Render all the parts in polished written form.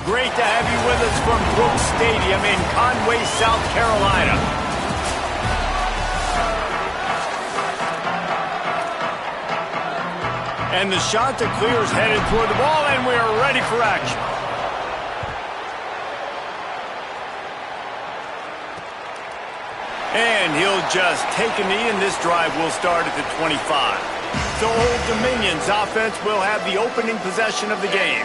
Great to have you with us from Brooks Stadium in Conway, South Carolina. And the Chanticleer is headed toward the ball, and we are ready for action. And he'll just take a knee, and this drive will start at the 25. So Old Dominion's offense will have the opening possession of the game.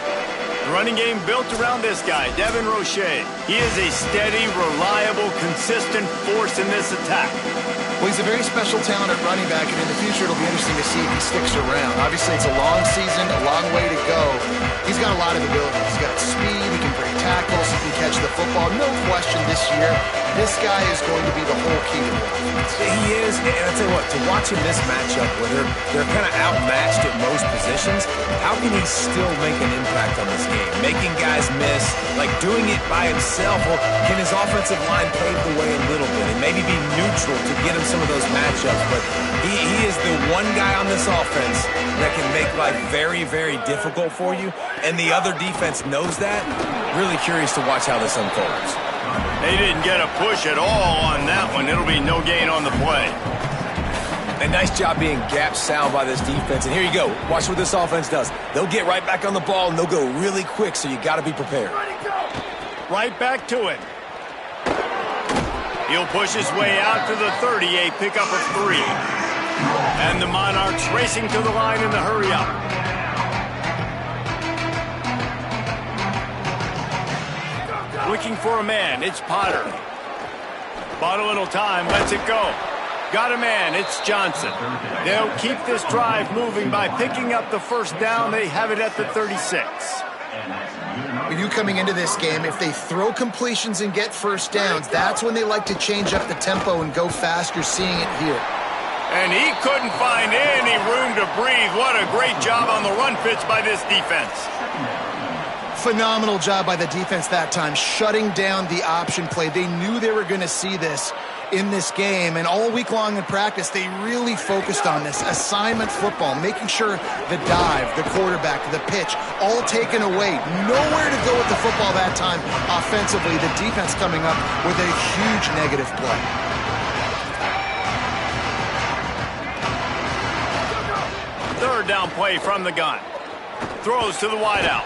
The running game built around this guy, Devin Roche. He is a steady, reliable, consistent force in this attack. Well, he's a very special talent at running back, and in the future it'll be interesting to see if he sticks around. Obviously, it's a long season, a long way to go. He's got a lot of ability. He's got speed, he can break tackles, he can catch the football. No question this year, this guy is going to be the whole key to the offense. He is, and I'll tell you what, to watch him this matchup where they're kind of outmatched at most positions, how can he still make an impact on this game? Making guys miss, like doing it by himself, or can his offensive line pave the way a little bit and maybe be neutral to get him some of those matchups? But he is the one guy on this offense that can make life very, very difficult for you, and the other defense knows that. Really curious to watch how this unfolds. They didn't get a push at all on that one. It'll be no gain on the play. A nice job being gap sound by this defense. And here you go. Watch what this offense does. They'll get right back on the ball, and they'll go really quick, so you got to be prepared. Right back to it. He'll push his way out to the 30, a pickup of 3. And the Monarchs racing to the line in the hurry up. Looking for a man, it's Potter. Bought a little time, lets it go. Got a man, it's Johnson. They'll keep this drive moving by picking up the first down. They have it at the 36. When you coming into this game, if they throw completions and get first downs, that's when they like to change up the tempo and go fast. You're seeing it here. And he couldn't find any room to breathe. What a great job on the run pitch by this defense. Phenomenal job by the defense that time, shutting down the option play. They knew they were going to see this in this game, and all week long in practice, they really focused on this assignment football, making sure the dive, the quarterback, the pitch, all taken away. Nowhere to go with the football that time offensively. The defense coming up with a huge negative play. Third down play from the gun. Throws to the wideout.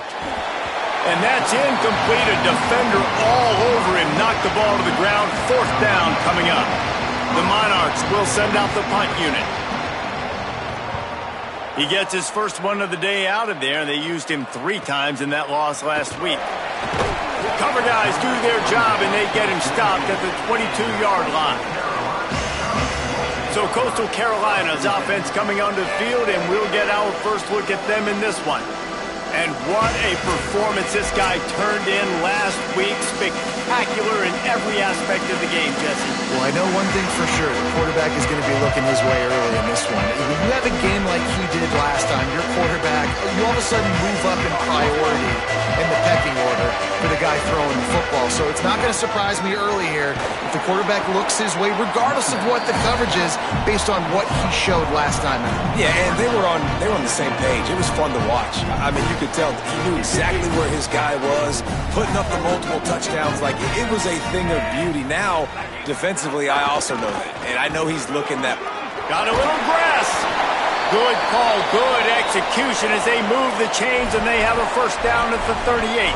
And that's incomplete. A defender all over him. Knocked the ball to the ground. Fourth down coming up. The Monarchs will send out the punt unit. He gets his first one of the day out of there. They used him 3 times in that loss last week. Cover guys do their job, and they get him stopped at the 22-yard line. So Coastal Carolina's offense coming onto the field, and we'll get our first look at them in this one. And what a performance this guy turned in last week. Spectacular in every aspect of the game, Jesse. Well, I know one thing for sure. The quarterback is going to be looking his way early in this one. When you have a game like he did last time, your quarterback, you all of a sudden move up in priority in the pecking order for the guy throwing the football. So it's not going to surprise me early here if the quarterback looks his way, regardless of what the coverage is, based on what he showed last time out. Yeah, and they were on the same page. It was fun to watch. I mean, you could tell he knew exactly where his guy was, putting up the multiple touchdowns. Like, it was a thing of beauty. Now, defensively, I also know that. And I know he's looking that. Got a little grass. Good call, good execution as they move the chains, and they have a first down at the 38.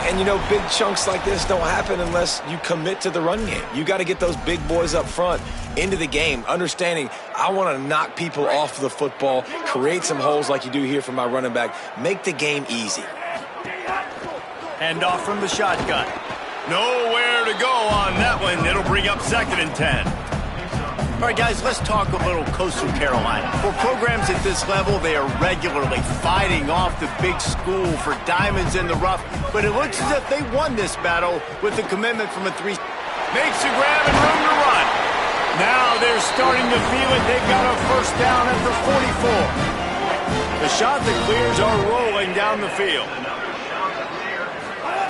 And, you know, big chunks like this don't happen unless you commit to the run game. You got to get those big boys up front into the game, understanding I want to knock people off the football, create some holes like you do here for my running back, make the game easy. Hand off from the shotgun. Nowhere to go on that one. It'll bring up 2nd and 10. All right, guys, let's talk a little Coastal Carolina. For programs at this level, they are regularly fighting off the big school for diamonds in the rough, but it looks as if they won this battle with the commitment from a 3. Makes the grab and room to run. Now they're starting to feel it. They've got a first down at the 44. The shot that clears are rolling down the field.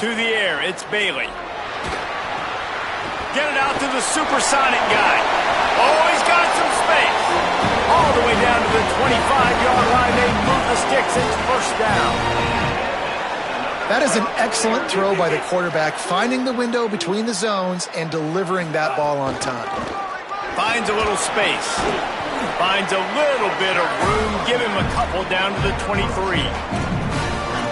To the air, it's Bailey. Get it out to the supersonic guy. Oh, he's got some space. All the way down to the 25-yard line. They move the sticks. It's first down. That is an excellent throw by the quarterback, finding the window between the zones and delivering that ball on time. Finds a little space. Finds a little bit of room. Give him a couple down to the 23.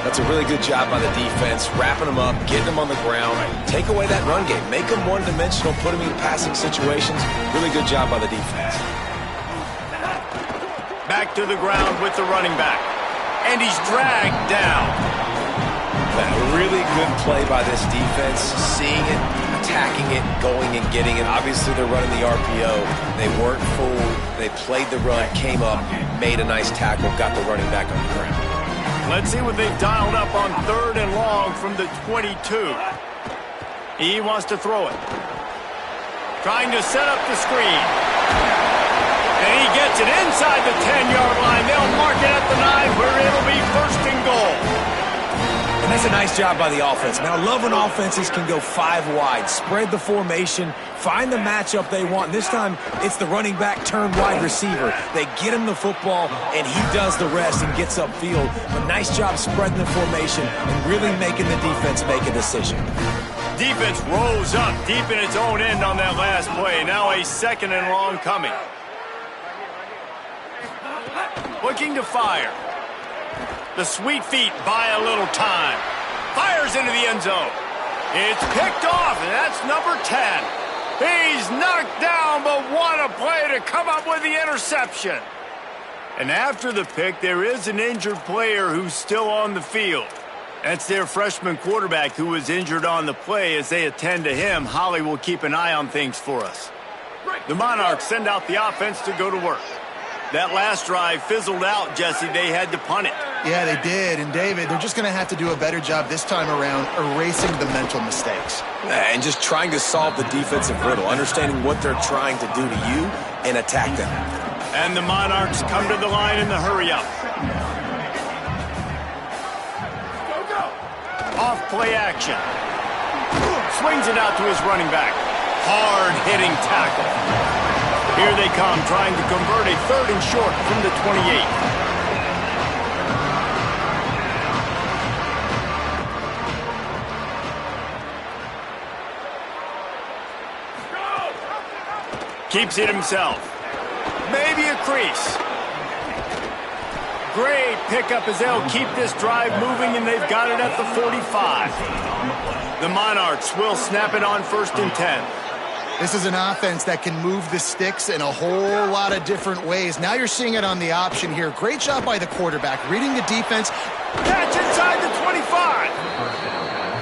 That's a really good job by the defense, wrapping them up, getting them on the ground. Take away that run game. Make them one-dimensional, put them in passing situations. Really good job by the defense. Back to the ground with the running back. And he's dragged down. A really good play by this defense, seeing it, attacking it, going and getting it. Obviously, they're running the RPO. They weren't fooled. They played the run, came up, made a nice tackle, got the running back on the ground. Let's see what they've dialed up on 3rd and long from the 22. He wants to throw it. Trying to set up the screen. And he gets it inside the 10-yard line. They'll mark it at the 9 where it'll be 1st and goal. And that's a nice job by the offense. Now, I love when offenses can go 5 wide, spread the formation, find the matchup they want. This time, it's the running back turned wide receiver. They get him the football, and he does the rest and gets upfield. But nice job spreading the formation and really making the defense make a decision. Defense rose up deep in its own end on that last play. Now a 2nd and long coming. Looking to fire. The sweet feet buy a little time. Fires into the end zone. It's picked off, and that's number 10. He's knocked down, but what a play to come up with the interception. And after the pick, there is an injured player who's still on the field. That's their freshman quarterback who was injured on the play. As they attend to him, Holly will keep an eye on things for us. The Monarchs send out the offense to go to work. That last drive fizzled out, Jesse. They had to punt it. Yeah, they did. And, David, they're just going to have to do a better job this time around erasing the mental mistakes. And just trying to solve the defensive riddle, understanding what they're trying to do to you and attack them. And the Monarchs come to the line in the hurry-up. Off play action. Swings it out to his running back. Hard-hitting tackle. Here they come, trying to convert a 3rd and short from the 28. Keeps it himself. Maybe a crease. Great pickup as they'll keep this drive moving, and they've got it at the 45. The Monarchs will snap it on 1st and 10. This is an offense that can move the sticks in a whole lot of different ways. Now you're seeing it on the option here. Great job by the quarterback, reading the defense. Catch inside the 25.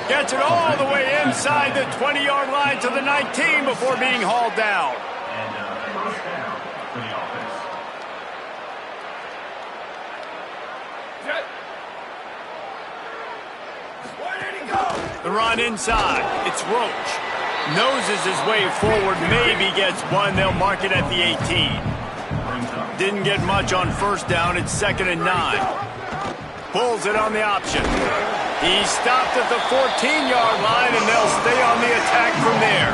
Gets it all the way inside the 20-yard line to the 19 before being hauled down. The run inside. It's Roach. Noses his way forward, maybe gets one. They'll mark it at the 18. Didn't get much on 1st down. It's 2nd and 9. Pulls it on the option. He stopped at the 14-yard line, and they'll stay on the attack from there.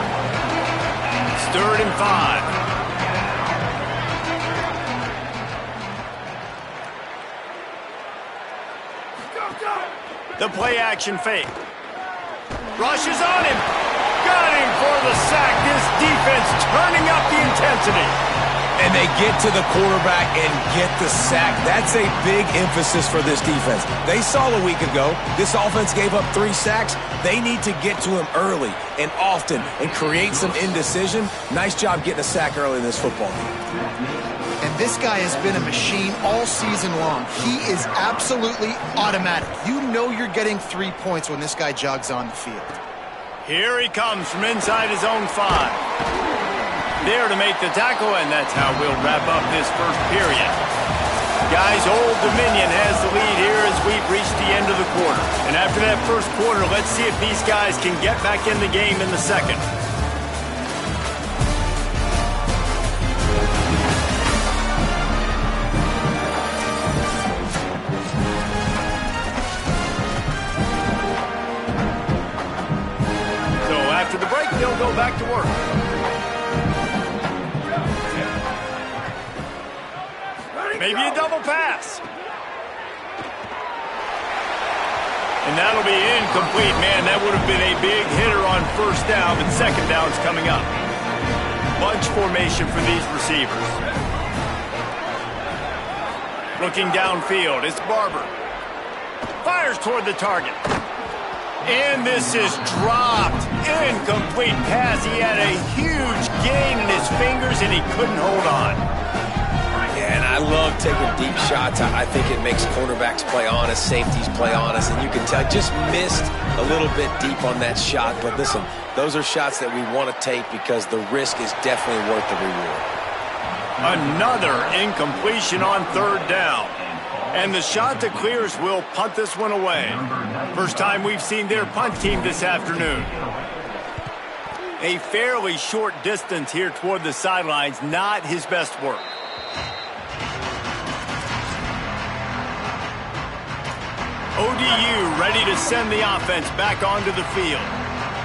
It's 3rd and 5. The play action fake. Rushes on him. Got him for the sack. This defense turning up the intensity. And they get to the quarterback and get the sack. That's a big emphasis for this defense. They saw a week ago, this offense gave up 3 sacks. They need to get to him early and often and create some indecision. Nice job getting a sack early in this football game. And this guy has been a machine all season long. He is absolutely automatic. You know you're getting 3 points when this guy jogs on the field. Here he comes from inside his own 5. There to make the tackle, and that's how we'll wrap up this first period. Guys, Old Dominion has the lead here as we've reached the end of the quarter. And after that first quarter, let's see if these guys can get back in the game in the second. After the break, they'll go back to work. Maybe a double pass. And that'll be incomplete. Man, that would have been a big hitter on first down, but second down's coming up. Bunch formation for these receivers. Looking downfield, it's Barber. Fires toward the target. And this is dropped. Incomplete pass. He had a huge gain in his fingers, and he couldn't hold on. Yeah, and I love taking deep shots. I think it makes cornerbacks play honest, safeties play honest, and you can tell just missed a little bit deep on that shot. But listen, those are shots that we want to take because the risk is definitely worth the reward. Another incompletion on third down. And the shot that clears will punt this one away. First time we've seen their punt team this afternoon. A fairly short distance here toward the sidelines, not his best work. ODU ready to send the offense back onto the field.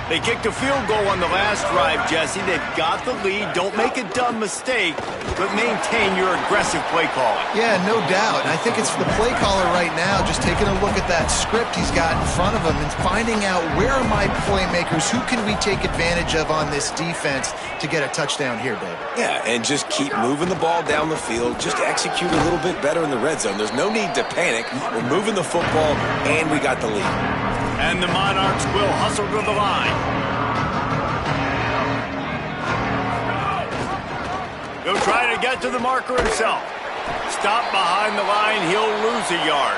They kicked a field goal on the last drive, Jesse. They've got the lead. Don't make a dumb mistake, but maintain your aggressive play calling. Yeah, no doubt. And I think it's the play caller right now just taking a look at that script he's got in front of him and finding out where are my playmakers, who can we take advantage of on this defense to get a touchdown here, David. Yeah, and just keep moving the ball down the field. Just execute a little bit better in the red zone. There's no need to panic. We're moving the football, and we got the lead. And the Monarchs will hustle to the line. He'll try to get to the marker himself. Stop behind the line, he'll lose a yard.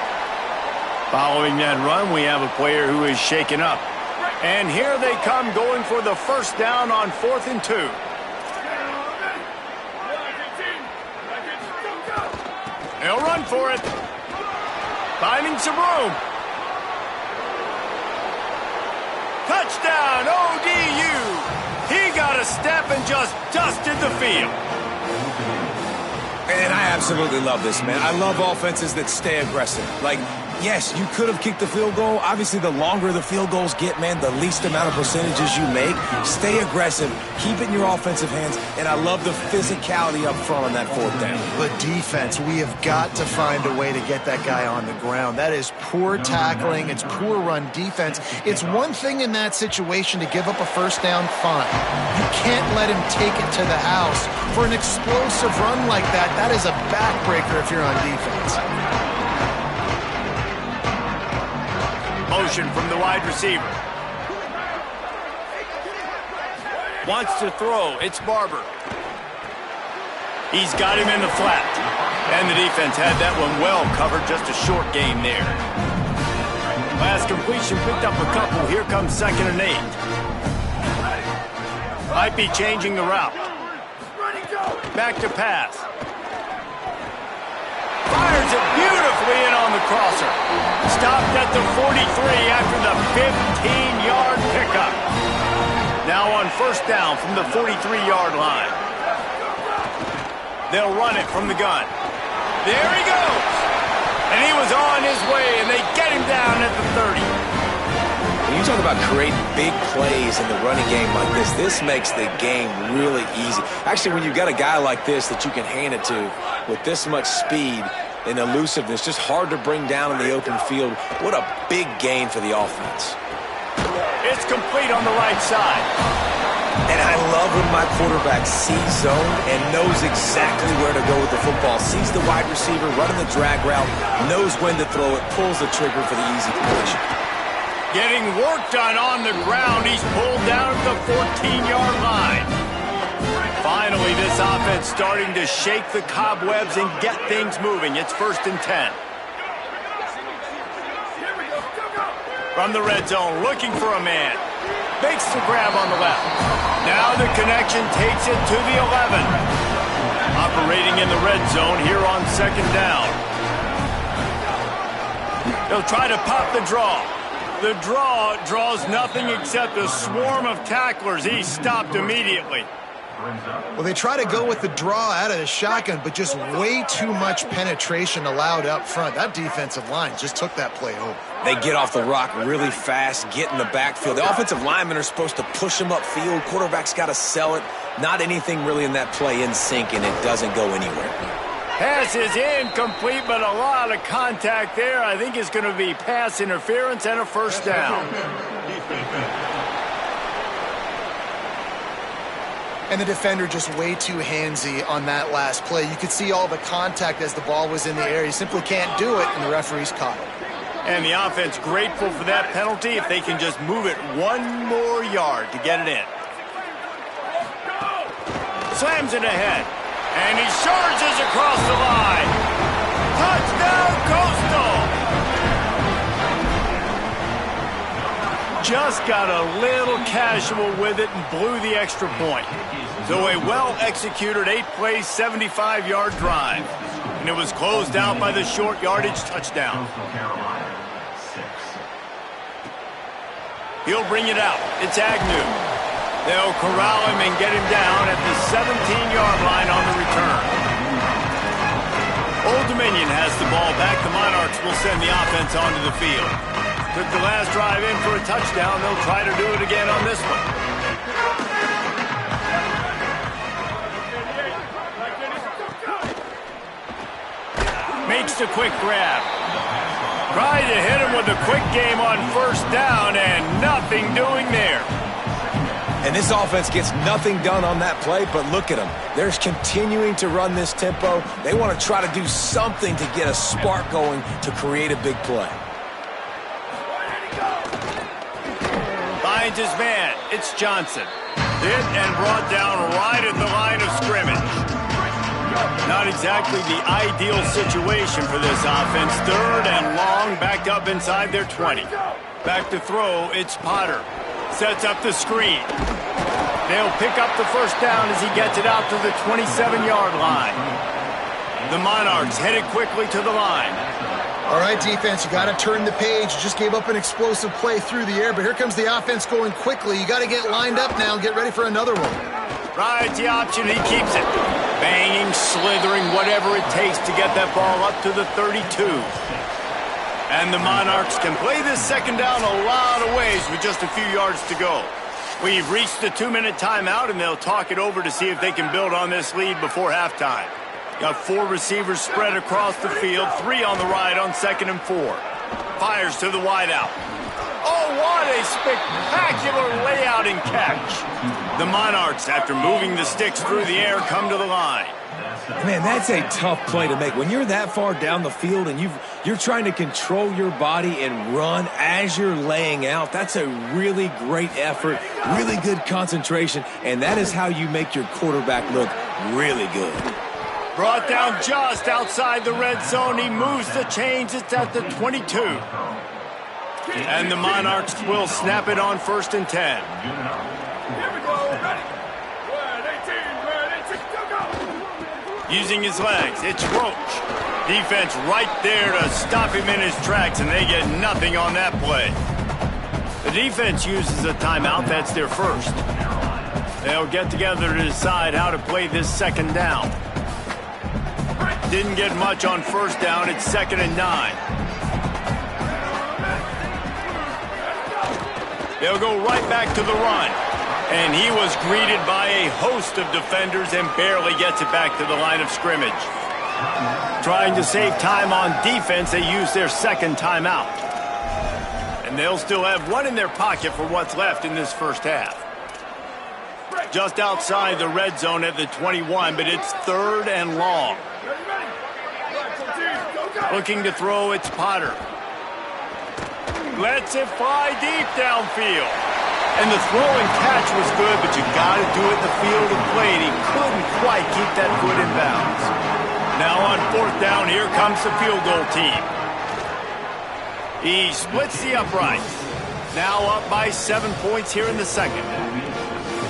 Following that run, we have a player who is shaken up. And here they come going for the first down on 4th and 2. They'll run for it. Finding some room. Touchdown, ODU! He got a step and just dusted the field. And I absolutely love this, man. I love offenses that stay aggressive. Like, yes, you could have kicked the field goal. Obviously, the longer the field goals get, man, the least amount of percentages you make. Stay aggressive. Keep it in your offensive hands. And I love the physicality up front on that 4th down. But defense, we have got to find a way to get that guy on the ground. That is poor tackling. It's poor run defense. It's one thing in that situation to give up a first down, fine. You can't let him take it to the house. For an explosive run like that, that is a backbreaker if you're on defense. Motion from the wide receiver. Wants to throw. It's Barber. He's got him in the flat. And the defense had that one well covered. Just a short gain there. Last completion picked up a couple. Here comes 2nd and 8. Might be changing the route. Back to pass. Fires it beautifully in on the crosser. Stopped at the 43 after the 15-yard pickup. Now on first down from the 43-yard line. They'll run it from the gun. There he goes. And he was on his way, and they get him down at the 30. When you talk about creating big plays in the running game like this makes the game really easy. Actually, when you've got a guy like this that you can hand it to with this much speed and elusiveness, just hard to bring down in the open field, what a big gain for the offense. It's complete on the right side. And I love when my quarterback sees zone and knows exactly where to go with the football. Sees the wide receiver running the drag route, knows when to throw it, pulls the trigger for the easy completion. Getting work done on the ground. He's pulled down at the 14-yard line. Finally, this offense starting to shake the cobwebs and get things moving. It's 1st and 10. From the red zone, looking for a man. Makes the grab on the left. Now the connection takes it to the 11. Operating in the red zone here on 2nd down. They'll try to pop the draw. The draw draws nothing except a swarm of tacklers. He's stopped immediately. Well, they try to go with the draw out of the shotgun, but just way too much penetration allowed up front. That defensive line just took that play over. They get off the rock really fast, get in the backfield. The offensive linemen are supposed to push them upfield. Quarterback's got to sell it. Not anything really in that play in sync, and it doesn't go anywhere. Pass is incomplete, but a lot of contact there. I think it's going to be pass interference and a first down. And the defender just way too handsy on that last play. You could see all the contact as the ball was in the air. He simply can't do it, and the referee's caught it. And the offense grateful for that penalty if they can just move it one more yard to get it in. Slams it ahead. And he charges across the line. Touchdown, Coastal! Just got a little casual with it and blew the extra point. So a well-executed 8-play, 75-yard drive. And it was closed out by the short yardage touchdown. He'll bring it out. It's Agnew. They'll corral him and get him down at the 17-yard line on the return. Old Dominion has the ball back. The Monarchs will send the offense onto the field. Took the last drive in for a touchdown. They'll try to do it again on this one. Makes the quick grab. Tried to hit him with a quick game on first down, and nothing doing there. And this offense gets nothing done on that play, but look at them. They're continuing to run this tempo. They want to try to do something to get a spark going to create a big play. Finds his man. It's Johnson. Hit and brought down right at the line of scrimmage. Not exactly the ideal situation for this offense. Third and long, backed up inside their 20. Back to throw, it's Potter. Sets up the screen. They'll pick up the first down as he gets it out to the 27-yard line. The Monarchs headed quickly to the line. All right, defense, you got to turn the page. You just gave up an explosive play through the air, but here comes the offense going quickly. You got to get lined up now and get ready for another one. Rides the option, he keeps it. Banging, slithering, whatever it takes to get that ball up to the 32. And the Monarchs can play this second down a lot of ways with just a few yards to go. We've reached the 2-minute timeout, and they'll talk it over to see if they can build on this lead before halftime. Got 4 receivers spread across the field, 3 on the right on 2nd and 4. Fires to the wideout. Oh, what a spectacular layout and catch. The Monarchs, after moving the sticks through the air, come to the line. Man, that's a tough play to make. When you're that far down the field and you're trying to control your body and run as you're laying out, that's a really great effort, really good concentration, and that is how you make your quarterback look really good. Brought down just outside the red zone. He moves the chains. It's at the 22. And the Monarchs will snap it on 1st and 10. Using his legs, it's Roach. Defense right there to stop him in his tracks, and they get nothing on that play. The defense uses a timeout. That's their first. They'll get together to decide how to play this second down. Didn't get much on first down. It's 2nd and 9. They'll go right back to the run. And he was greeted by a host of defenders and barely gets it back to the line of scrimmage. Trying to save time on defense, they use their second timeout. And they'll still have one in their pocket for what's left in this first half. Just outside the red zone at the 21, but it's 3rd and long. Looking to throw, it's Potter. Lets it fly deep downfield. And the throw and catch was good, but you got to do it in the field of play. And he couldn't quite keep that foot in bounds. Now on 4th down, here comes the field goal team. He splits the uprights. Now up by 7 points here in the second.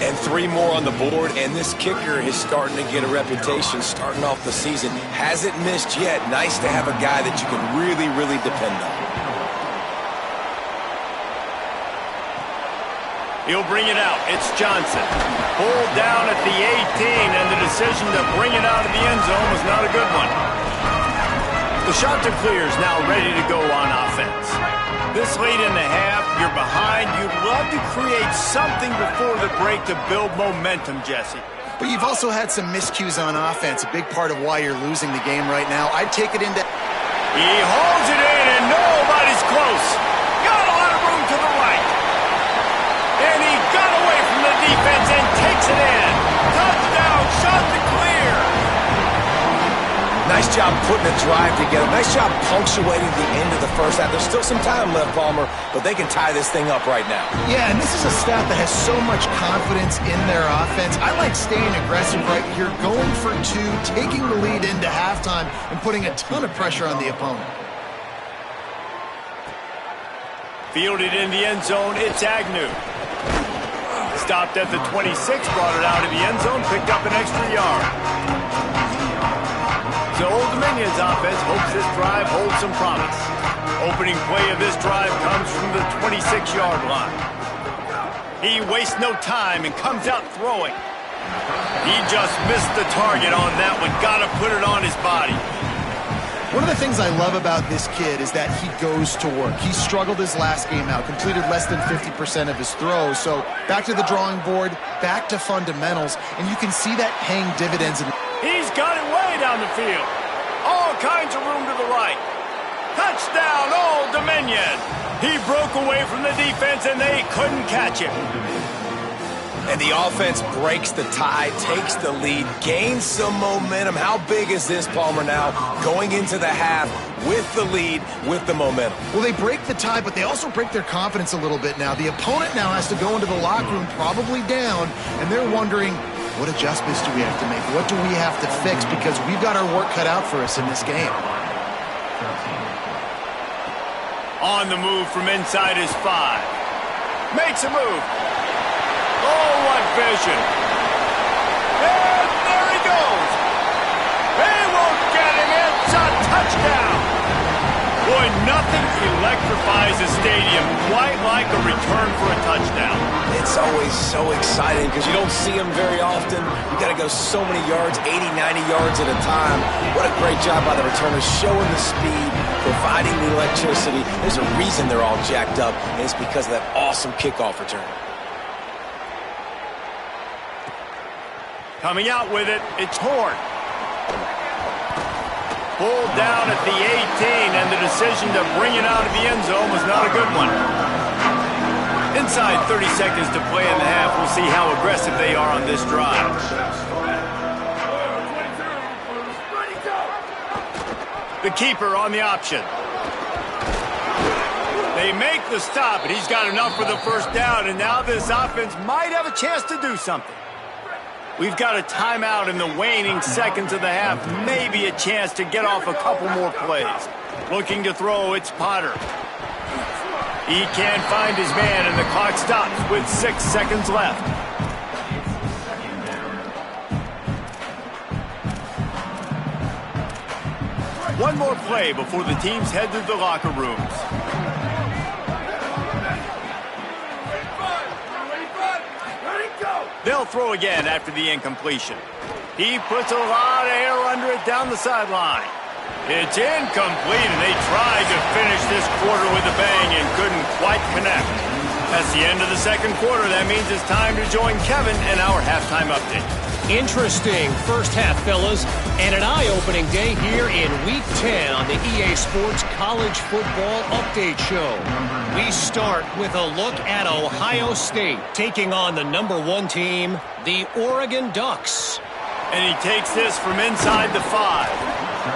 And 3 more on the board, and this kicker is starting to get a reputation starting off the season. Hasn't missed yet. Nice to have a guy that you can really, really depend on. He'll bring it out. It's Johnson. Pulled down at the 18, and the decision to bring it out of the end zone was not a good one. The shot to clear is now ready to go on offense. This late in the half, you're behind. You'd love to create something before the break to build momentum, Jesse. But you've also had some miscues on offense, a big part of why you're losing the game right now. I'd take it into... He holds it in, and nobody's close. Got a lot of room to the right. And he got away from the defense and takes it in. Touchdown, shot to clear. Nice job putting the drive together. Nice job punctuating the end of the first half. There's still some time left, Palmer, but they can tie this thing up right now. Yeah, and this is a staff that has so much confidence in their offense. I like staying aggressive right here, going for two, taking the lead into halftime, and putting a ton of pressure on the opponent. Fielded in the end zone, it's Agnew. Stopped at the 26, brought it out of the end zone, picked up an extra yard. So Old Dominion's offense hopes this drive holds some promise. Opening play of this drive comes from the 26-yard line. He wastes no time and comes out throwing. He just missed the target on that one. Got to put it on his body. One of the things I love about this kid is that he goes to work. He struggled his last game out, completed less than 50% of his throws. So back to the drawing board, back to fundamentals, and you can see that paying dividends. He's got it way down the field. All kinds of room to the right. Touchdown, Old Dominion. He broke away from the defense, and they couldn't catch him. And the offense breaks the tie, takes the lead, gains some momentum. How big is this, Palmer, now going into the half with the lead, with the momentum? Well, they break the tie, but they also break their confidence a little bit now. The opponent now has to go into the locker room probably down, and they're wondering, what adjustments do we have to make? What do we have to fix? Because we've got our work cut out for us in this game. On the move from inside his 5. Makes a move. Oh, what vision. And there he goes. They won't get him. It's a touchdown. Boy, nothing electrifies a stadium quite like a return for a touchdown. It's always so exciting because you don't see them very often. You got to go so many yards, 80, 90 yards at a time. What a great job by the returners, showing the speed, providing the electricity. There's a reason they're all jacked up, and it's because of that awesome kickoff return. Coming out with it, it's Horn. Pulled down at the 18, and the decision to bring it out of the end zone was not a good one. Inside 30 seconds to play in the half. We'll see how aggressive they are on this drive. The keeper on the option. They make the stop, and he's got enough for the first down, and now this offense might have a chance to do something. We've got a timeout in the waning seconds of the half. Maybe a chance to get off a couple more plays. Looking to throw, it's Potter. He can't find his man, and the clock stops with 6 seconds left. One more play before the teams head to the locker rooms. They'll throw again after the incompletion. He puts a lot of air under it down the sideline. It's incomplete, and they tried to finish this quarter with a bang and couldn't quite connect. That's the end of the second quarter. That means it's time to join Kevin in our halftime update. Interesting first half, fellas, and an eye-opening day here in Week 10 on the EA Sports College Football Update Show. We start with a look at Ohio State taking on the #1 team, the Oregon Ducks. And he takes this from inside the 5.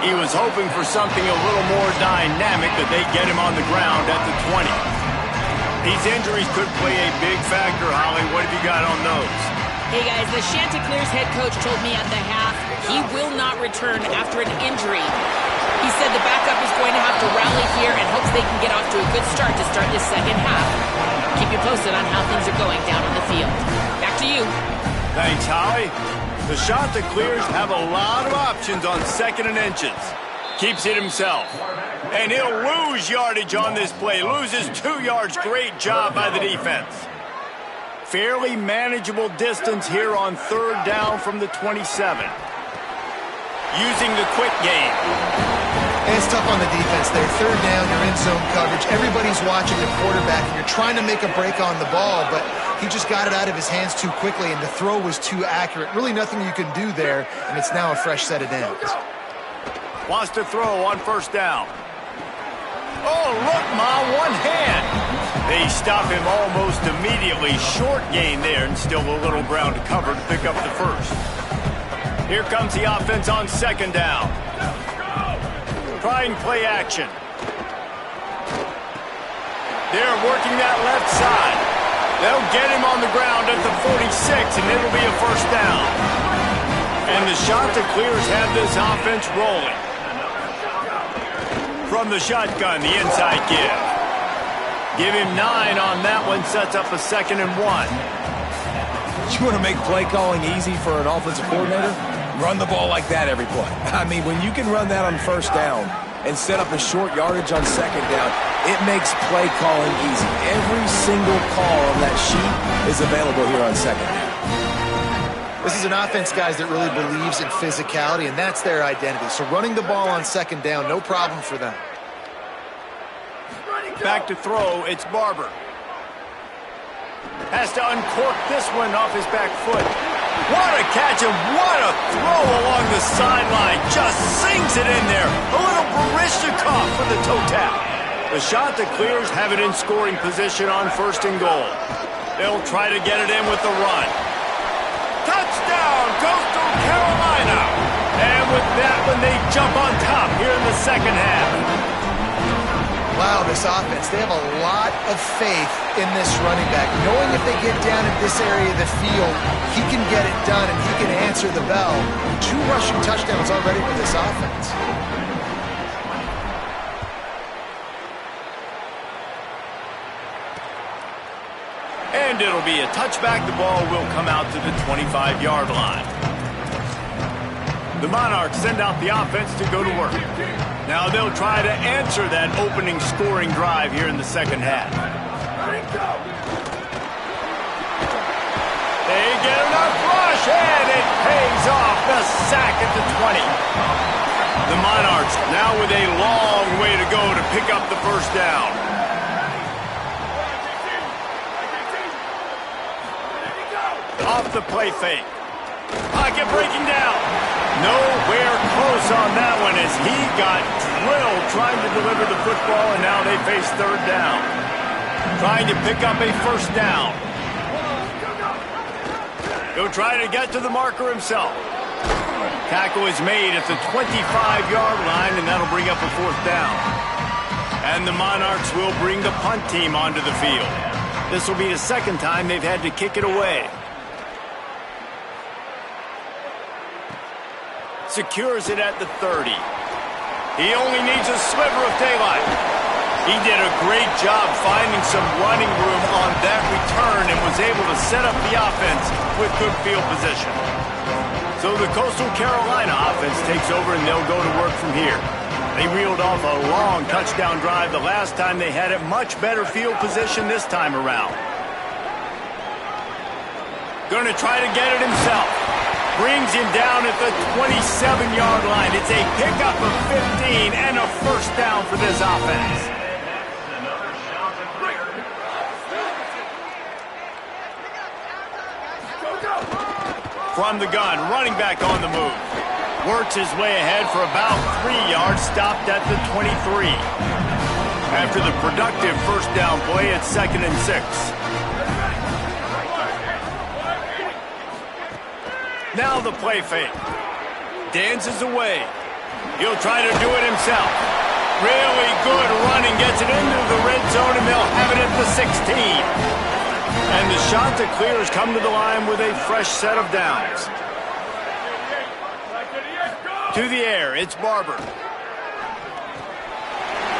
He was hoping for something a little more dynamic, but they get him on the ground at the 20. These injuries could play a big factor, Holly. What have you got on those? Hey guys, the Chanticleers head coach told me at the half he will not return after an injury. He said the backup is going to have to rally here and hopes they can get off to a good start to start this second half. Keep you posted on how things are going down on the field. Back to you. Thanks, Holly. The Chanticleers have a lot of options on 2nd and inches. Keeps it himself. And he'll lose yardage on this play. Loses 2 yards. Great job by the defense. fairly manageable distance here on 3rd down from the 27. Using the quick game. And it's tough on the defense there. 3rd down, you're in zone coverage. Everybody's watching the quarterback, and you're trying to make a break on the ball, but he just got it out of his hands too quickly, and the throw was too accurate. Really nothing you can do there, and it's now a fresh set of downs. Wants to throw on 1st down. Oh, look, Ma, one hand. They stop him almost immediately. Short gain there, and still a little ground to cover to pick up the first. Here comes the offense on 2nd down. Trying play action. They're working that left side. They'll get him on the ground at the 46, and it'll be a 1st down. And the Chanticleers have this offense rolling. From the shotgun, the inside give. Give him 9 on that one, sets up a 2nd and 1. You want to make play calling easy for an offensive coordinator? Run the ball like that every play. I mean, when you can run that on 1st down and set up a short yardage on 2nd down, it makes play calling easy. Every single call on that sheet is available here on 2nd down. This is an offense, guys, that really believes in physicality, and that's their identity. So running the ball on 2nd down, no problem for them. Back to throw, it's Barber. Has to uncork this one off his back foot. What a catch and what a throw along the sideline. Just sings it in there. A little Barishnikov for the toe tap. The Chanticleers have it in scoring position on 1st and goal. They'll try to get it in with the run. Touchdown, Coastal Carolina. And with that one, they jump on top here in the 2nd half. Wow, this offense, they have a lot of faith in this running back, knowing if they get down in this area of the field, he can get it done and he can answer the bell. 2 rushing touchdowns already for this offense. And it'll be a touchback. The ball will come out to the 25-yard line. The Monarchs send out the offense to go to work. Now they'll try to answer that opening scoring drive here in the 2nd half. They get enough rush, and it pays off. The sack at the 20. The Monarchs now with a long way to go to pick up the 1st down. Off the play fake. Pocket breaking down. Nowhere close on that one as he got drilled trying to deliver the football, and now they face 3rd down. Trying to pick up a 1st down. He'll try to get to the marker himself. Tackle is made at the 25-yard line, and that'll bring up a 4th down. And the Monarchs will bring the punt team onto the field. This will be the 2nd time they've had to kick it away. Secures it at the 30. He only needs a sliver of daylight. He did a great job finding some running room on that return and was able to set up the offense with good field position. So the Coastal Carolina offense takes over and they'll go to work from here. They reeled off a long touchdown drive the last time they had it. Much better field position this time around. Going to try to get it himself. Brings him down at the 27-yard line. It's a pickup of 15 and a 1st down for this offense. From the gun, running back on the move. Works his way ahead for about 3 yards, stopped at the 23. After the productive 1st down play, it's 2nd and 6. Now the play fake. Dances away. He'll try to do it himself. Really good running. Gets it into the red zone, and they'll have it at the 16. And the Chanticleers come to the line with a fresh set of downs. To the air, it's Barber.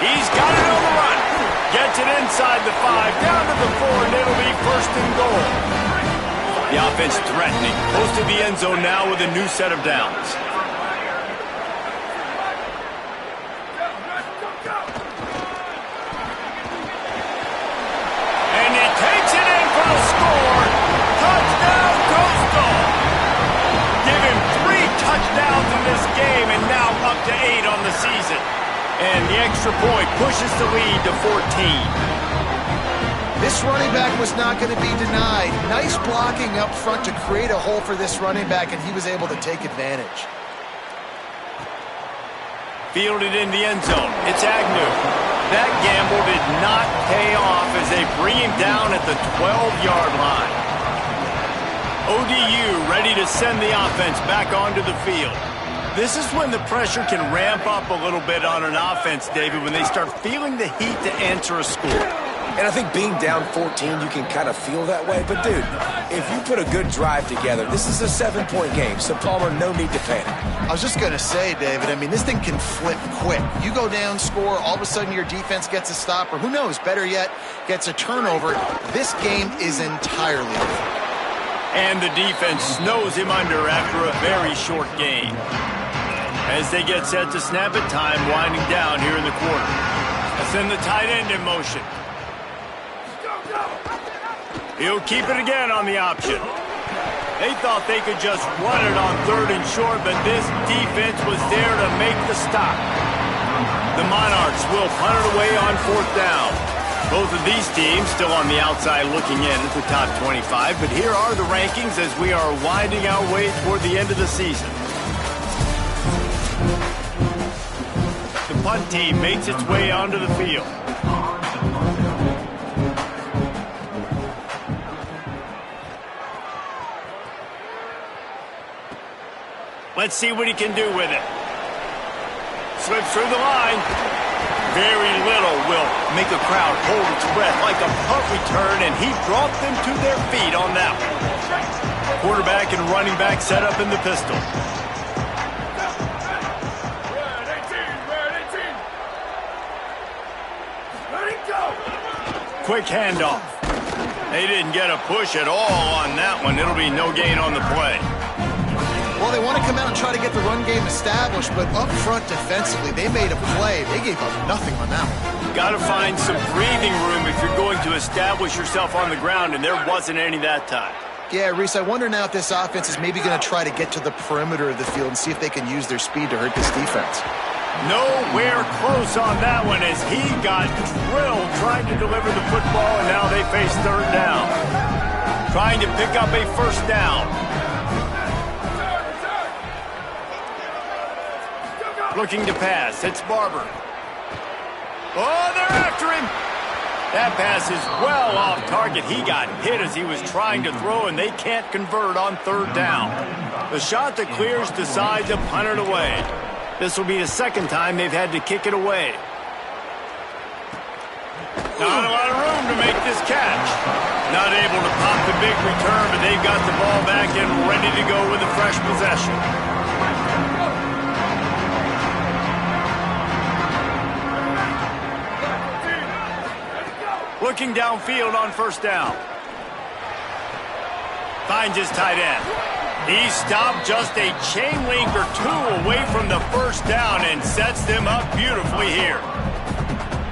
He's got it on the run. Gets it inside the 5, down to the 4, and it'll be 1st and goal. The offense threatening, close to the end zone now with a new set of downs. And he takes it in for the score. And the extra point pushes the lead to 14. This running back was not going to be denied. Nice blocking up front to create a hole for this running back, and he was able to take advantage. Fielded in the end zone. It's Agnew. That gamble did not pay off as they bring him down at the 12-yard line. ODU ready to send the offense back onto the field. This is when the pressure can ramp up a little bit on an offense, David, when they start feeling the heat to answer a score. And I think being down 14, you can kind of feel that way. But, dude, if you put a good drive together, this is a 7-point game. So, Palmer, no need to panic. I was just going to say, David, I mean, this thing can flip quick. You go down, score, all of a sudden your defense gets a stop, or who knows, better yet, gets a turnover. This game is entirely different. And the defense snows him under after a very short game. As they get set to snap it, time winding down here in the quarter. Let's send the tight end in motion. He'll keep it again on the option. They thought they could just run it on 3rd and short, but this defense was there to make the stop. The Monarchs will punt it away on 4th down. Both of these teams still on the outside looking in at the top 25, but here are the rankings as we are winding our way toward the end of the season. The punt team makes its way onto the field. Let's see what he can do with it. Slips through the line. Very little will make a crowd hold its breath like a punt return, and he brought them to their feet on that one. Quarterback and running back set up in the pistol. Quick handoff. They didn't get a push at all on that one. It'll be no gain on the play. Well, they want to come out and try to get the run game established, but up front defensively, they made a play. They gave up nothing on that one. Got to find some breathing room if you're going to establish yourself on the ground, and there wasn't any that time. Yeah, Reese, I wonder now if this offense is maybe going to try to get to the perimeter of the field and see if they can use their speed to hurt this defense. Nowhere close on that one as he got drilled trying to deliver the football, and now they face 3rd down. Trying to pick up a 1st down. Looking to pass. It's Barber. Oh, they're after him. That pass is well off target. He got hit as he was trying to throw, and they can't convert on 3rd down. The shot that clears decides to punt it away. This will be the 2nd time they've had to kick it away. Not a lot of room to make this catch. Not able to pop the big return, but they've got the ball back and ready to go with a fresh possession. Looking downfield on 1st down. Finds his tight end. He stopped just a chain link or 2 away from the 1st down and sets them up beautifully here.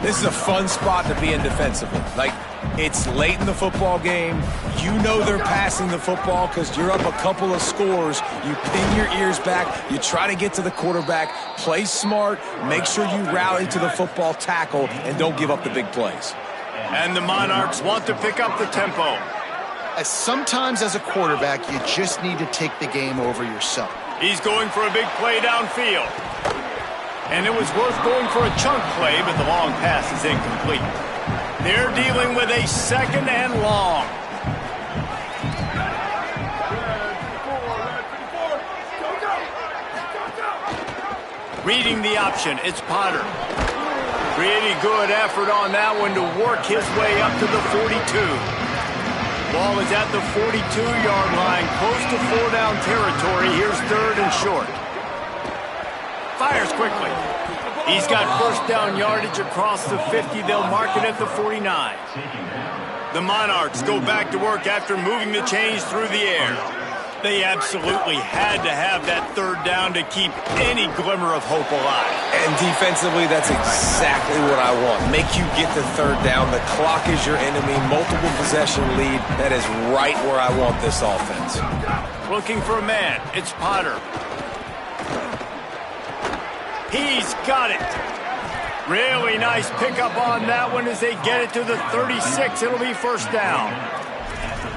This is a fun spot to be in defensively. Like, it's late in the football game. You know they're passing the football because you're up a couple of scores. You pin your ears back. You try to get to the quarterback. Play smart. Make sure you rally to the football tackle and don't give up the big plays. And the Monarchs want to pick up the tempo. Sometimes as a quarterback, you just need to take the game over yourself. He's going for a big play downfield. And it was worth going for a chunk play, but the long pass is incomplete. They're dealing with a 2nd and long. Reading the option, it's Potter. Pretty good effort on that one to work his way up to the 42. Ball is at the 42-yard line, close to 4-down territory. Here's 3rd and short. Fires quickly. He's got 1st down yardage across the 50. They'll mark it at the 49. The Monarchs go back to work after moving the chains through the air. They absolutely had to have that 3rd down to keep any glimmer of hope alive. And defensively, that's exactly what I want. Make you get the 3rd down. The clock is your enemy. Multiple possession lead. That is right where I want this offense. Looking for a man. It's Potter. He's got it. Really nice pickup on that one as they get it to the 36. It'll be first down.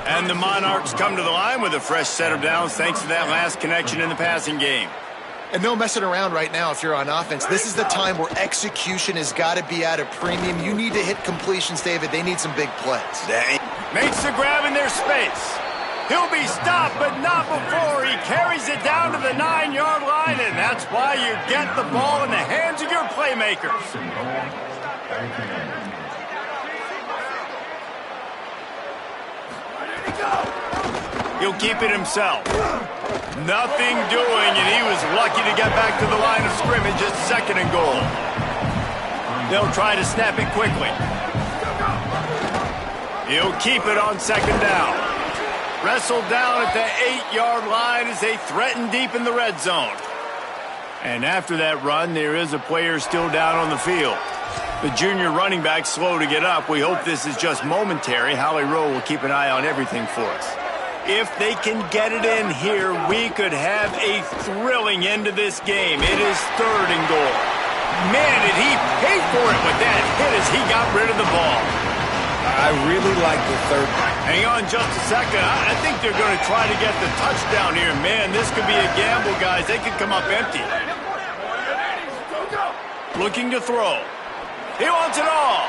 And the Monarchs come to the line with a fresh set of downs thanks to that last connection in the passing game. And no messing around right now if you're on offense. This is the time where execution has got to be at a premium. You need to hit completions, David. They need some big plays. Makes the grab in their space. He'll be stopped, but not before. He carries it down to the 9-yard line, and that's why you get the ball in the hands of your playmakers. He'll keep it himself. Nothing doing, and he was lucky to get back to the line of scrimmage at 2nd and goal. They'll try to snap it quickly. He'll keep it on 2nd down. Wrestled down at the 8-yard line as they threaten deep in the red zone. And after that run, there is a player still down on the field. The junior running back slow to get up. We hope this is just momentary. Holly Rowe will keep an eye on everything for us. If they can get it in here, we could have a thrilling end to this game. It is 3rd and goal. Man, did he pay for it with that hit as he got rid of the ball. I really like the 3rd. Hang on just a second. I think they're going to try to get the touchdown here. Man, this could be a gamble, guys. They could come up empty. Looking to throw. He wants it all.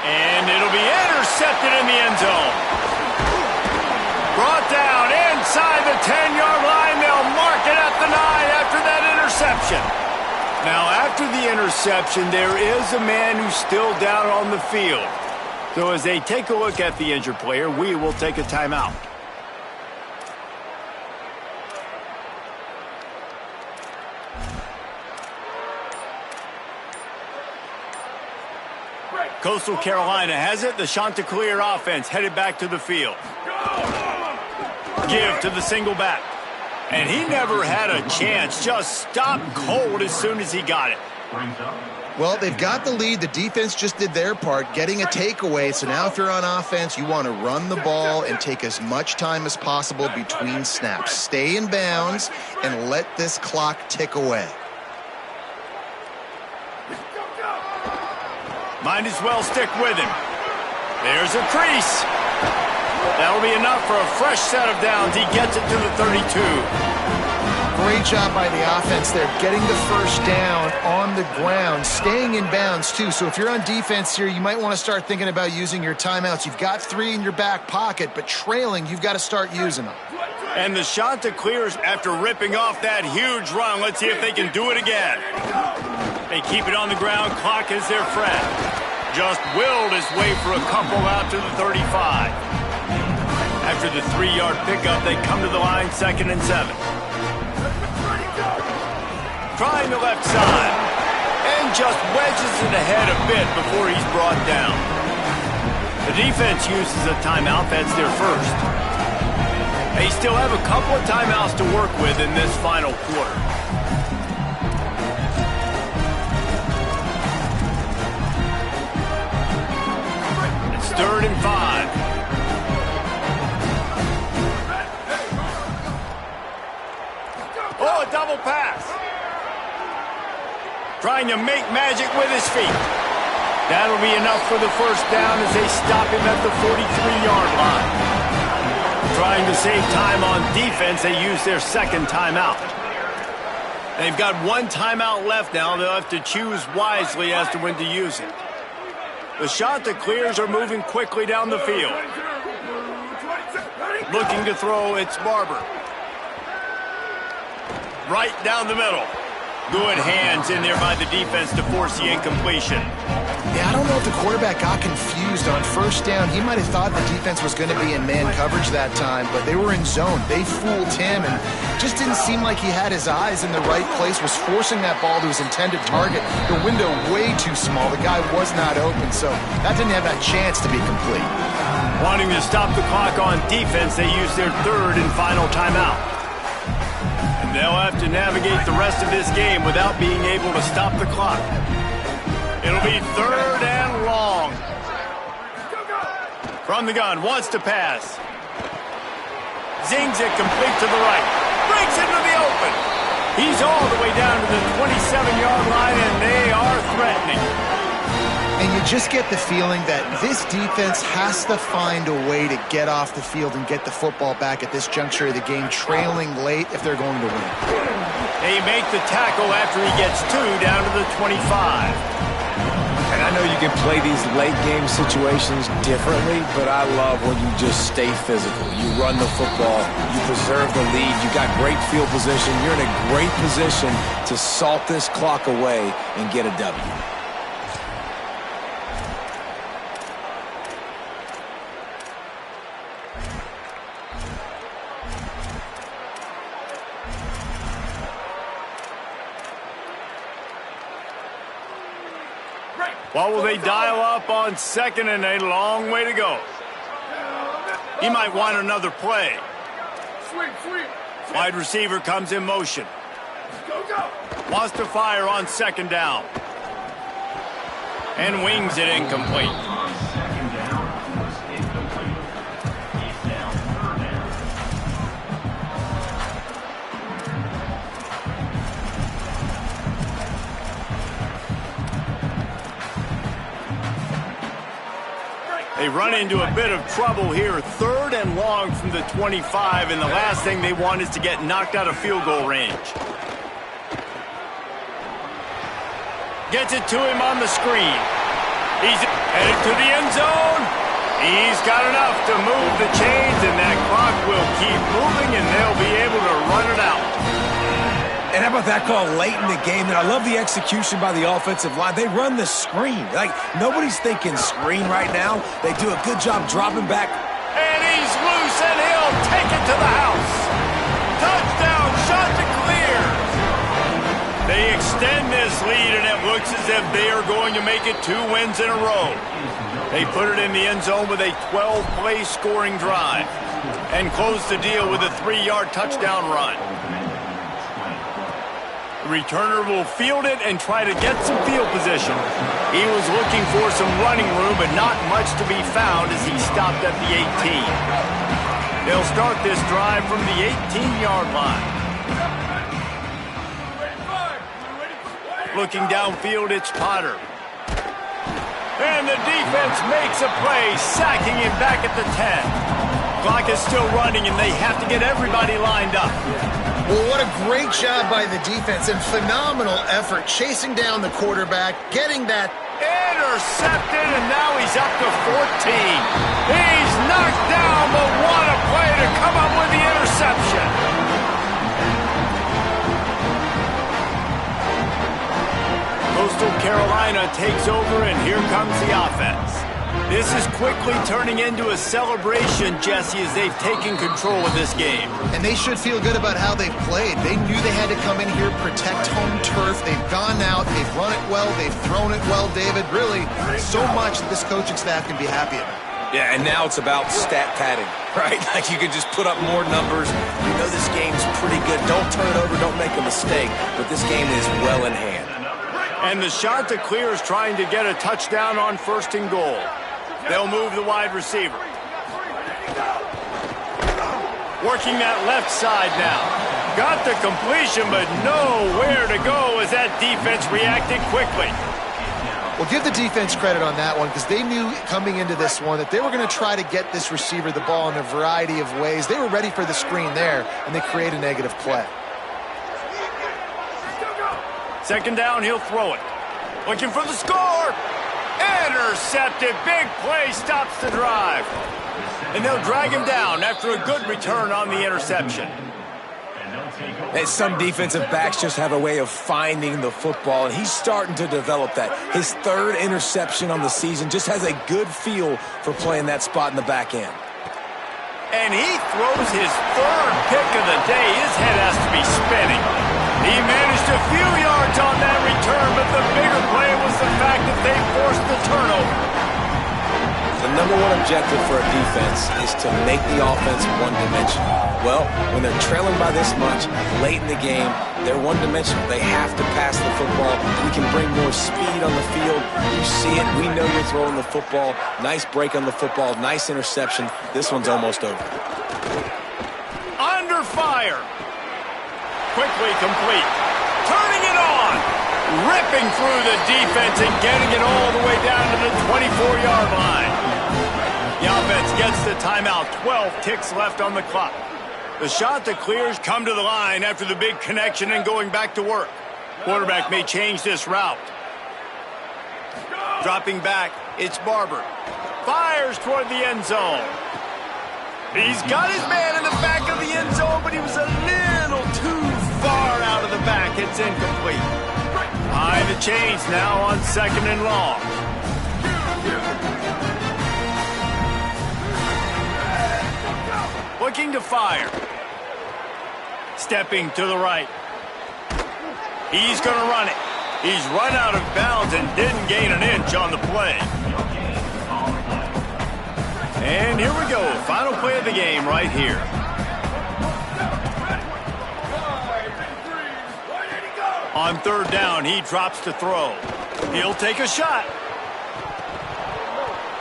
And it'll be intercepted in the end zone. Brought down inside the 10-yard line. They'll mark it at the 9 after that interception. Now, after the interception, there is a man who's still down on the field. So as they take a look at the injured player, we will take a timeout. Coastal Carolina has it. The Chanticleer offense headed back to the field. Give to the single back. And he never had a chance. Just stopped cold as soon as he got it. Well, they've got the lead. The defense just did their part, getting a takeaway. So now if you're on offense, you want to run the ball and take as much time as possible between snaps. Stay in bounds and let this clock tick away. Might as well stick with him. There's a crease. That'll be enough for a fresh set of downs. He gets it to the 32. Great job by the offense there, getting the first down on the ground, staying in bounds too. So if you're on defense here, you might want to start thinking about using your timeouts. You've got 3 in your back pocket, but trailing, you've got to start using them. And the Chanticleers, after ripping off that huge run, let's see if they can do it again. They keep it on the ground. Clock is their friend. Just willed his way for a couple out to the 35. After the 3-yard pickup, they come to the line 2nd and 7. Trying the left side, and just wedges it ahead a bit before he's brought down. The defense uses a timeout. That's their first. They still have a couple of timeouts to work with in this final quarter. It's 3rd and 5. Oh, a double pass. Trying to make magic with his feet. That'll be enough for the first down as they stop him at the 43-yard line. Trying to save time on defense, they use their 2nd timeout. They've got 1 timeout left now. They'll have to choose wisely as to when to use it. The Chanticleers are moving quickly down the field. Looking to throw, it's Barber. Right down the middle. Good hands in there by the defense to force the incompletion. Yeah, I don't know if the quarterback got confused on first down. He might have thought the defense was going to be in man coverage that time, but they were in zone. They fooled him and just didn't seem like he had his eyes in the right place, was forcing that ball to his intended target. The window way too small. The guy was not open, so that didn't have that chance to be complete. Wanting to stop the clock on defense, they use their 3rd and final timeout. And they'll have to navigate the rest of this game without being able to stop the clock. It'll be 3rd and long. From the gun, wants to pass. Zings it complete to the right. Breaks into the open. He's all the way down to the 27-yard line, and they are threatening. And you just get the feeling that this defense has to find a way to get off the field and get the football back at this juncture of the game, trailing late if they're going to win. They make the tackle after he gets 2 down to the 25. And I know you can play these late game situations differently, but I love when you just stay physical. You run the football, you preserve the lead, you got great field position, you're in a great position to salt this clock away and get a W. What will they dial up on second and a long way to go? He might want another play. Wide receiver comes in motion. Wants to fire on second down. And wings it incomplete. They run into a bit of trouble here. 3rd and long from the 25, and the last thing they want is to get knocked out of field goal range. Gets it to him on the screen. He's headed to the end zone. He's got enough to move the chains, and that clock will keep moving, and they'll be able to run it out. And how about that call late in the game? And I love the execution by the offensive line. They run the screen. Like, nobody's thinking screen right now. They do a good job dropping back. And he's loose, and he'll take it to the house. Touchdown, shot to clear. They extend this lead, and it looks as if they are going to make it 2 wins in a row. They put it in the end zone with a 12-play scoring drive and close the deal with a 3-yard touchdown run. The returner will field it and try to get some field position. He was looking for some running room, but not much to be found as he stopped at the 18. They'll start this drive from the 18-yard line. Looking downfield, it's Potter. And the defense makes a play, sacking him back at the 10. Clock is still running, and they have to get everybody lined up. Well, what a great job by the defense and phenomenal effort chasing down the quarterback, getting that intercepted, and now he's up to 14. He's knocked down, but what a play to come up with the interception. Coastal Carolina takes over, and here comes the offense. This is quickly turning into a celebration, Jesse, as they've taken control of this game. And they should feel good about how they've played. They knew they had to come in here, protect home turf. They've gone out, they've run it well, they've thrown it well, David. Really, so much that this coaching staff can be happy about. Yeah, and now it's about stat padding, right? Like you can just put up more numbers. You know this game's pretty good. Don't turn it over, don't make a mistake. But this game is well in hand. And the shot to clear is trying to get a touchdown on 1st and goal. They'll move the wide receiver. Working that left side now. Got the completion, but nowhere to go as that defense reacted quickly. Well, give the defense credit on that one because they knew coming into this one that they were going to try to get this receiver the ball in a variety of ways. They were ready for the screen there, and they create a negative play. 2nd down, he'll throw it. Looking for the score. Intercepted. Big play stops the drive. And they'll drag him down after a good return on the interception. And some defensive backs just have a way of finding the football, and he's starting to develop that. His 3rd interception on the season, just has a good feel for playing that spot in the back end. And he throws his 3rd pick of the day. His head has to be spinning. He managed a few yards on that return, but the bigger play was the fact that they forced the turnover. The number 1 objective for a defense is to make the offense one-dimensional. Well, when they're trailing by this much, late in the game, they're one-dimensional. They have to pass the football. We can bring more speed on the field. You see it. We know you're throwing the football. Nice break on the football. Nice interception. This one's almost over. Under fire. quickly complete. Turning it on. Ripping through the defense and getting it all the way down to the 24-yard line. The offense gets the timeout. 12 ticks left on the clock. The shot that clears come to the line after the big connection and going back to work. Quarterback may change this route. Dropping back, it's Barber. Fires toward the end zone. He's got his man in the back of the end zone, but he was a little too far out of the back. It's incomplete. High the chains now on 2nd and long. Looking to fire. Stepping to the right. He's going to run it. He's run out of bounds and didn't gain an inch on the play. And here we go. Final play of the game right here. On 3rd down, he drops to throw. He'll take a shot.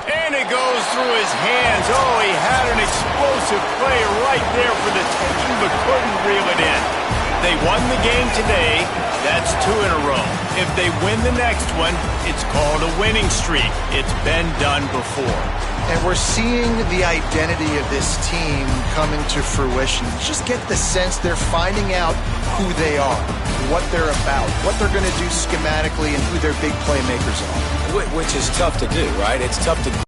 And it goes through his hands. Oh, he had an explosive play right there for the taking, but couldn't reel it in. They won the game today. That's 2 in a row. If they win the next one, it's called a winning streak. It's been done before. And we're seeing the identity of this team coming to fruition. Just get the sense they're finding out who they are, what they're about, what they're going to do schematically, and who their big playmakers are. Which is tough to do, right? It's tough to